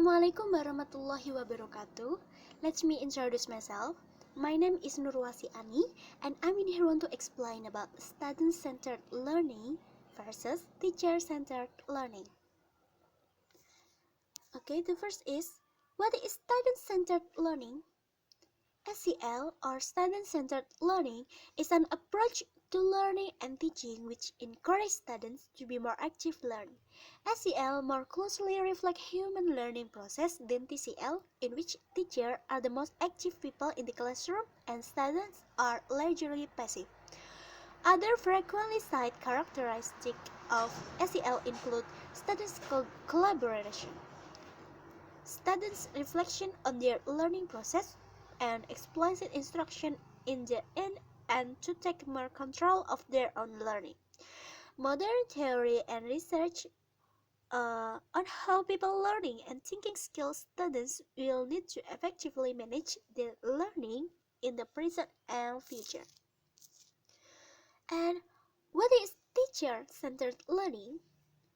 Assalamualaikum warahmatullahi wabarakatuh. Let me introduce myself. My name is Nur Wasi'ani, and I'm in here want to explain about student-centered learning versus teacher-centered learning. Okay, the first is, what is student-centered learning? SCL, or student-centered learning, is an approach to learning and teaching which encourages students to be more active learning. SCL more closely reflects human learning process than TCL, in which teachers are the most active people in the classroom and students are largely passive. Other frequently cited characteristics of SCL include students' collaboration, students' reflection on their learning process, and explicit instruction in the end and to take more control of their own learning. Modern theory and research on how people learning and thinking skills students will need to effectively manage their learning in the present and future. And what is teacher-centered learning?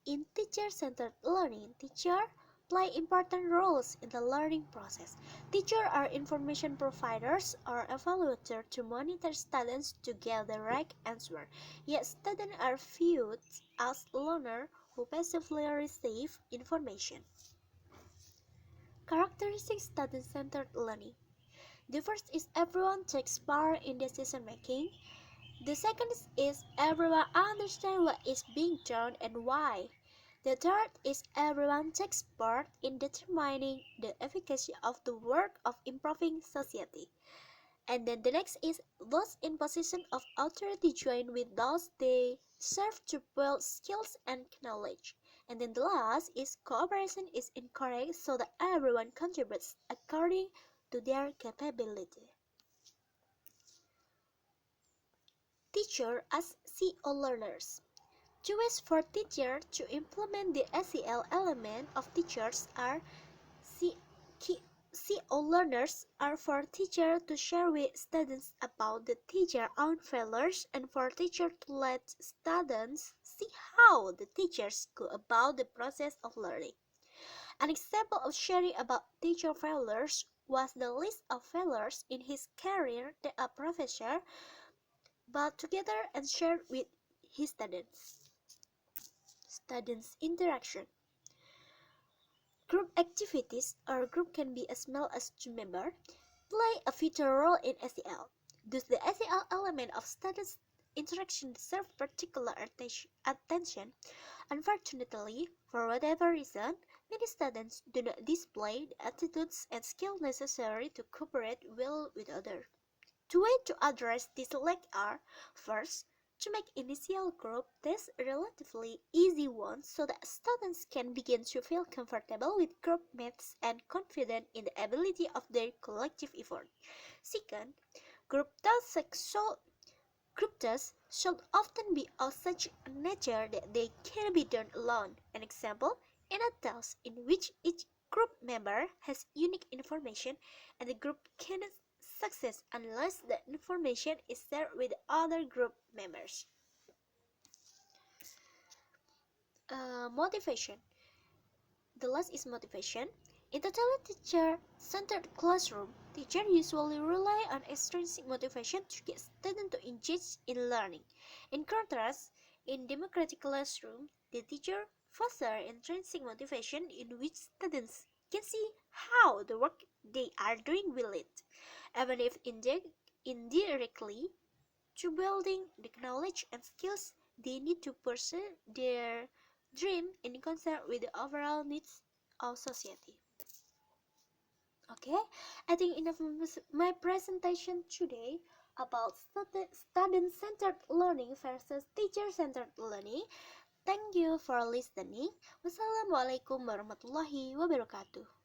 In teacher-centered learning, teachers play important roles in the learning process. Teachers are information providers or evaluators to monitor students to get the right answer. Yet students are viewed as learners who passively receive information. Characteristics student-centered learning. The first is everyone takes part in decision making. The second is everyone understands what is being done and why. The third is everyone takes part in determining the efficacy of the work of improving society. And then the next is those in position of authority join with those they serve to build skills and knowledge. And then the last is cooperation is encouraged so that everyone contributes according to their capability. Teacher as CO learners. Two ways for teachers to implement the SEL element of teachers are CO learners are for teachers to share with students about the teacher's own failures and for teachers to let students see how the teachers go about the process of learning. An example of sharing about teacher failures was the list of failures in his career that a professor put together and shared with his students. Students' interaction. Group activities or group can be as small as 2 members, play a vital role in SEL. Thus, the SEL element of students' interaction deserves particular attention. Unfortunately, for whatever reason, many students do not display the attitudes and skills necessary to cooperate well with others. Two ways to address this lack are, first, to make initial group tests relatively easy ones so that students can begin to feel comfortable with group mates and confident in the ability of their collective effort. Second, group tests should often be of such a nature that they can be done alone. An example, in a test in which each group member has unique information and the group cannot success unless the information is shared with other group members. Motivation. The last is motivation. In the teacher-centered classroom, teachers usually rely on extrinsic motivation to get students to engage in learning. In contrast, in democratic classroom, the teacher fosters intrinsic motivation in which students can see how the work they are doing will lead, even if indirectly, to building the knowledge and skills they need to pursue their dream in concert with the overall needs of society. Okay, I think enough of my presentation today about student-centered learning versus teacher-centered learning. Thank you for listening. Wassalamualaikum warahmatullahi wabarakatuh.